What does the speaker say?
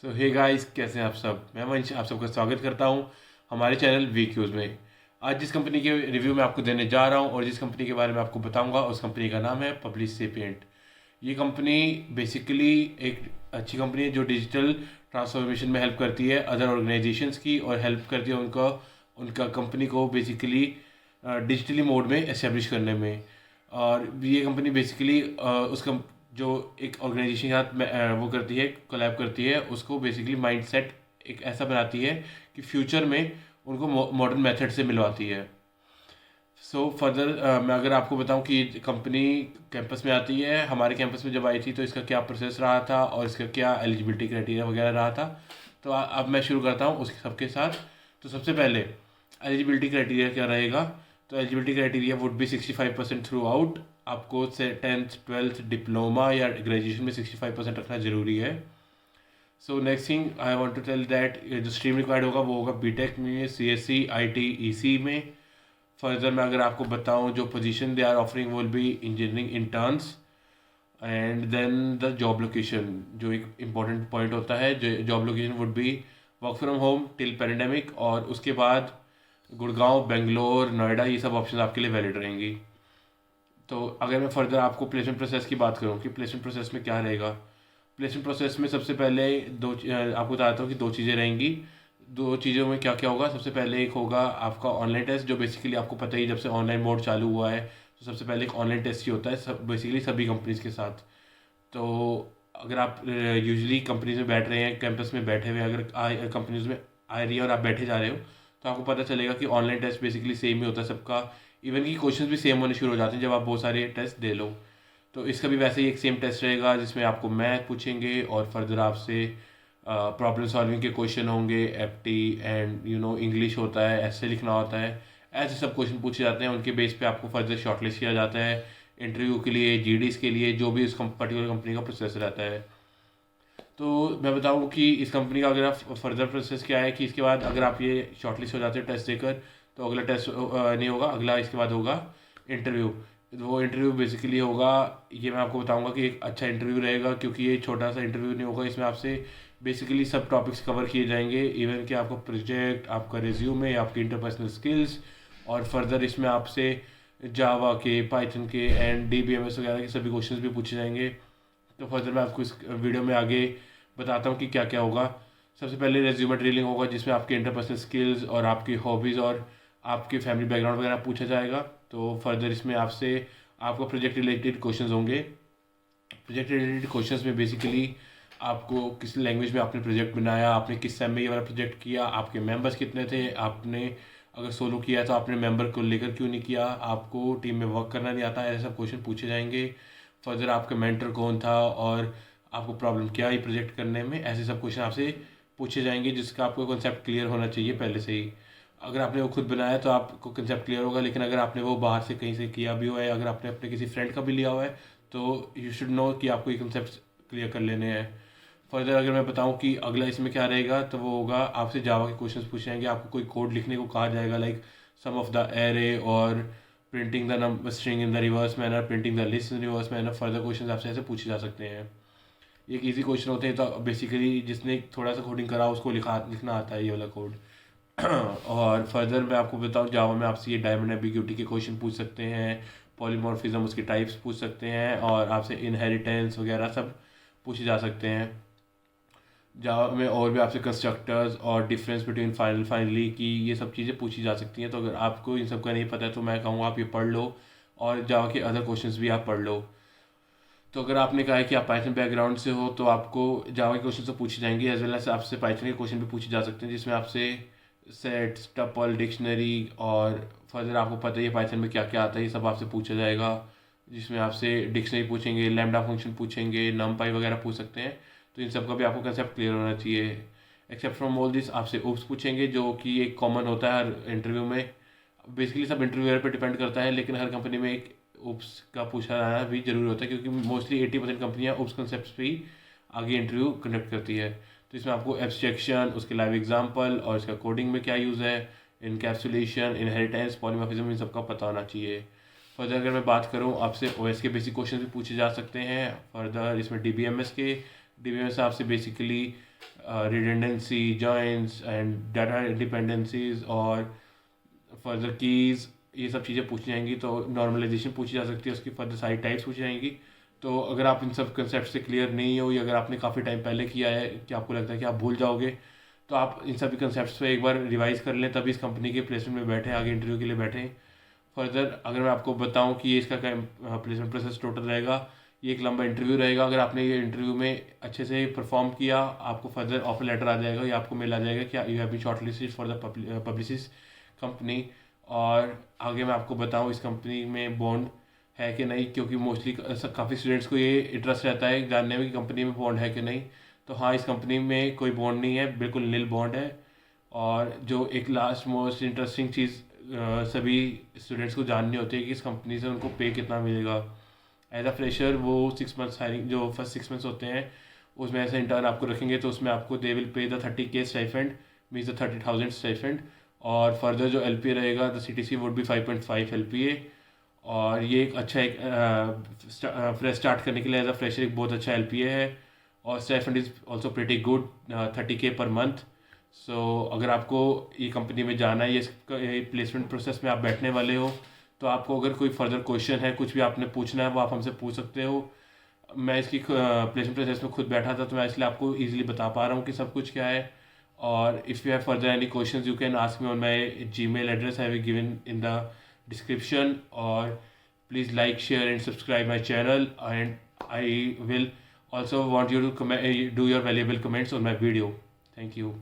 सो hey guys, कैसे हैं आप सब। मैं वंश आप सबका स्वागत करता हूं हमारे चैनल वीक्यूज़ में। आज जिस कंपनी के रिव्यू मैं आपको देने जा रहा हूं और जिस कंपनी के बारे में आपको बताऊंगा उस कंपनी का नाम है पब्लिश सेपिएंट। ये कंपनी बेसिकली एक अच्छी कंपनी है जो डिजिटल ट्रांसफॉर्मेशन में हेल्प करती है अदर ऑर्गेनाइजेशंस की, और हेल्प करती है उनका उनका कंपनी को बेसिकली डिजिटली मोड में एस्टेब्लिश करने में। और ये कंपनी बेसिकली जो एक ऑर्गेनाइजेशन के साथ वो करती है, कोलैब करती है, उसको बेसिकली माइंडसेट एक ऐसा बनाती है कि फ्यूचर में उनको मॉडर्न मेथड से मिलवाती है। सो फर्दर मैं अगर आपको बताऊं कि कंपनी कैंपस में आती है, हमारे कैंपस में जब आई थी तो इसका क्या प्रोसेस रहा था और इसका क्या एलिजिबिलिटी क्राइटेरिया वगैरह रहा था। तो अब मैं शुरू करता हूं उसके सबके साथ। तो सबसे पहले एलिजिबिलिटी क्राइटेरिया क्या रहेगा। तो eligibility criteria would be 65% through out. आपको से 10th 12th डिप्लोमा या ग्रेजुएशन में 65% रखना ज़रूरी है। So next thing I want to tell that जो स्ट्रीम रिक्वायर्ड होगा वो होगा बीटेक में, सीएससी, आईटी, ईसी में। फर्दर मैं अगर आपको बताऊं जो position they are offering will be engineering interns. And then the job location जो एक इम्पॉर्टेंट पॉइंट होता है, जो job location would be work from home till pandemic, और उसके बाद गुड़गांव, बेंगलोर, नोएडा, ये सब ऑप्शन आपके लिए वैलिड रहेंगी। तो अगर मैं फर्दर आपको प्लेसमेंट प्रोसेस की बात करूँ कि प्लेसमेंट प्रोसेस में क्या रहेगा। प्लेसमेंट प्रोसेस में सबसे पहले आपको बताता हूँ कि दो चीज़ें रहेंगी। दो चीज़ों में क्या क्या होगा। सबसे पहले एक होगा आपका ऑनलाइन टेस्ट, जो बेसिकली आपको पता ही जब से ऑनलाइन मोड चालू हुआ है तो सबसे पहले एक ऑनलाइन टेस्ट ही होता है सब बेसिकली सभी कंपनीज के साथ। तो अगर आप यूजली कंपनीज में बैठ रहे हैं, कैंपस में बैठे हुए हैं, अगर कंपनीज में आ रही है और आप बैठे जा रहे हो तो आपको पता चलेगा कि ऑनलाइन टेस्ट बेसिकली सेम ही होता है सबका। इवन की क्वेश्चंस भी सेम होने शुरू हो जाते हैं जब आप बहुत सारे टेस्ट दे लो। तो इसका भी वैसे ही एक सेम टेस्ट रहेगा जिसमें आपको मैथ पूछेंगे और फर्दर आपसे प्रॉब्लम सॉल्विंग के क्वेश्चन होंगे, एप्टी एंड इंग्लिश होता है, ऐसे लिखना होता है। ऐसे सब क्वेश्चन पूछे जाते हैं, उनके बेस पे आपको फर्दर शॉर्टलिस्ट किया जाता है इंटरव्यू के लिए, जीडीज के लिए, जो भी उस पर्टिकुलर कंपनी का प्रोसेस रहता है। तो मैं बताऊँ कि इस कंपनी का अगर आप फर्दर प्रोसेस क्या है कि इसके बाद अगर आप ये शॉर्टलिस्ट हो जाते हो टेस्ट देकर, तो अगला टेस्ट नहीं होगा, अगला इसके बाद होगा इंटरव्यू। वो इंटरव्यू बेसिकली होगा, ये मैं आपको बताऊंगा कि एक अच्छा इंटरव्यू रहेगा क्योंकि ये छोटा सा इंटरव्यू नहीं होगा। इसमें आपसे बेसिकली सब टॉपिक्स कवर किए जाएंगे, इवन कि आपका प्रोजेक्ट, आपका रिज्यूमे, आपकी इंटरपर्सनल स्किल्स, और फर्दर इसमें आपसे जावा के, पाइथन के एंड डीबीएमएस वगैरह के सभी क्वेश्चंस भी पूछे जाएंगे। तो फर्दर मैं आपको इस वीडियो में आगे बताता हूँ कि क्या क्या होगा। सबसे पहले रेज्यूमे ड्रिलिंग होगा जिसमें आपके इंटरपर्सनल स्किल्स और आपकी हॉबीज़ और आपके फैमिली बैकग्राउंड वगैरह पूछा जाएगा। तो फर्दर इसमें आपसे आपको प्रोजेक्ट रिलेटेड क्वेश्चंस होंगे। प्रोजेक्ट रिलेटेड क्वेश्चंस में बेसिकली आपको किस लैंग्वेज में आपने प्रोजेक्ट बनाया, आपने किस टाइम में ये वाला प्रोजेक्ट किया, आपके मेंबर्स कितने थे, आपने अगर सोलो किया तो आपने मेंबर को लेकर क्यों नहीं किया, आपको टीम में वर्क करना नहीं आता, ऐसे सब क्वेश्चन पूछे जाएंगे। फर्दर आपका मेंटर कौन था और आपको प्रॉब्लम क्या आई प्रोजेक्ट करने में, ऐसे सब क्वेश्चन आपसे पूछे जाएंगे जिसका आपको कॉन्सेप्ट क्लियर होना चाहिए पहले से ही। अगर आपने वो खुद बनाया तो आपको कंसेप्ट क्लियर होगा, लेकिन अगर आपने वो बाहर से कहीं से किया भी हुआ है, अगर आपने अपने किसी फ्रेंड का भी लिया हुआ है, तो यू शुड नो कि आपको ये कंसेप्ट क्लियर कर लेने हैं। फर्दर अगर मैं बताऊं कि अगला इसमें क्या रहेगा, तो वो होगा आपसे जावा के क्वेश्चंस पूछे जाएंगे, आपको कोई कोड लिखने को कहा जाएगा, like sum of the array और printing the number string in the reverse manner, printing the list in reverse manner. Further question आपसे ऐसे पूछे जा सकते हैं। ये एक ईजी क्वेश्चन होते हैं, तो बेसिकली जिसने थोड़ा सा कोडिंग करा उसको लिखना आता है ये वाला कोड। और फर्दर मैं आपको बताऊं जावा में आपसे ये डायमंड एम्बिग्यूटी के क्वेश्चन पूछ सकते हैं, पॉलीमॉर्फिज्म उसके टाइप्स पूछ सकते हैं, और आपसे इनहेरिटेंस वगैरह सब पूछे जा सकते हैं। जावा में और भी आपसे कंस्ट्रक्टर्स और डिफरेंस बिटवीन फाइनली की ये सब चीज़ें पूछी जा सकती हैं। तो अगर आपको इन सब का नहीं पता है तो मैं कहूँगा आप ये पढ़ लो और जावा के अदर क्वेश्चंस भी आप पढ़ लो। तो अगर आपने कहा है कि आप पाइथन बैकग्राउंड से हो तो आपको जावा के क्वेश्चन तो पूछे जाएंगे, एज वेल एज आपसे पाइथन के क्वेश्चन भी पूछे जा सकते हैं जिसमें आपसे सेट, टपल, डिक्शनरी, और फर्दर आपको पता ही है पाइथन में क्या क्या आता है, ये सब आपसे पूछा जाएगा। जिसमें आपसे डिक्शनरी पूछेंगे, लैम्डा फंक्शन पूछेंगे, नमपाई वगैरह पूछ सकते हैं। तो इन सब का भी आपको कंसेप्ट क्लियर होना चाहिए। एक्सेप्ट फ्रॉम ऑल दिस आपसे ओप्स पूछेंगे जो कि एक कॉमन होता है हर इंटरव्यू में। बेसिकली सब इंटरव्यूअर पे डिपेंड करता है, लेकिन हर कंपनी में एक ओप्स का पूछा जाना भी जरूरी होता है क्योंकि मोस्टली 80% कंपनियां ओप्स कंसेप्ट पे ही आगे इंटरव्यू कंडक्ट करती है। तो इसमें आपको एब्स्ट्रैक्शन, उसके लाइव एग्जांपल और इसका कोडिंग में क्या यूज़ है, इनकैप्सुलेशन, इनहेरिटेंस, पॉलीमॉर्फिज्म, इन सब का पता होना चाहिए। फर्दर अगर मैं बात करूँ आपसे ओएस के बेसिक क्वेश्चन भी पूछे जा सकते हैं। फर्दर इसमें डीबीएमएस से आपसे basically redundancy, joins and data dependencies और फर्दर कीज़, ये सब चीज़ें पूछी जाएंगी। तो नॉर्मलाइजेशन पूछी जा सकती है, उसकी फर्दर सारी टाइप्स पूछी जाएंगी। तो अगर आप इन सब कंसेप्ट से क्लियर नहीं हो, या अगर आपने काफ़ी टाइम पहले किया है कि आपको लगता है कि आप भूल जाओगे, तो आप इन सभी कंसेप्ट्स पे एक बार रिवाइज कर लें, तभी इस कंपनी के प्लेसमेंट में बैठे, आगे इंटरव्यू के लिए बैठे। फर्दर अगर मैं आपको बताऊं कि ये इसका प्लेसमेंट प्रोसेस टोटल रहेगा, ये एक लंबा इंटरव्यू रहेगा। अगर आपने ये इंटरव्यू में अच्छे से परफॉर्म किया, आपको फर्दर ऑफर लेटर आ जाएगा, या आपको मेल आ जाएगा कि you have been shortlisted for the publicist company. और आगे मैं आपको बताऊं इस कंपनी में बॉन्ड है कि नहीं, क्योंकि मोस्टली काफ़ी स्टूडेंट्स को ये इंटरेस्ट रहता है जानने में कि कंपनी में बॉन्ड है कि नहीं। तो हाँ, इस कंपनी में कोई बॉन्ड नहीं है, बिल्कुल नील बॉन्ड है। और जो एक लास्ट मोस्ट इंटरेस्टिंग चीज़ सभी स्टूडेंट्स को जाननी होती है कि इस कंपनी से उनको पे कितना मिलेगा। एज अ फ्रेशर वो 6 मंथ्स हायरिंग, जो फर्स्ट 6 मंथ्स होते हैं उसमें ऐसे इंटर्न आपको रखेंगे, तो उसमें आपको they will pay the 30K stipend, means the 30,000 stipend. और फर्दर जो LPA रहेगा, the CTC would be 5.5 LPA। और ये एक अच्छा एक फ्रेश स्टार्ट करने के लिए एज अ फ्रेशर एक बहुत अच्छा LPA है। और stipend is also pretty good, 30K per month. सो अगर आपको ये कंपनी में जाना है, ये प्लेसमेंट प्रोसेस में आप बैठने वाले हो, तो आपको अगर कोई फर्दर क्वेश्चन है, कुछ भी आपने पूछना है, वो आप हमसे पूछ सकते हो। मैं इसकी प्लेसमेंट प्रोसेस में खुद बैठा था, तो मैं इसलिए आपको इजीली बता पा रहा हूँ कि सब कुछ क्या है। और if you have further any questions you can ask me on my Gmail address I will given in the description. और please like, share and subscribe my channel, and I will also want you to comment, do your valuable comments on my video. Thank you.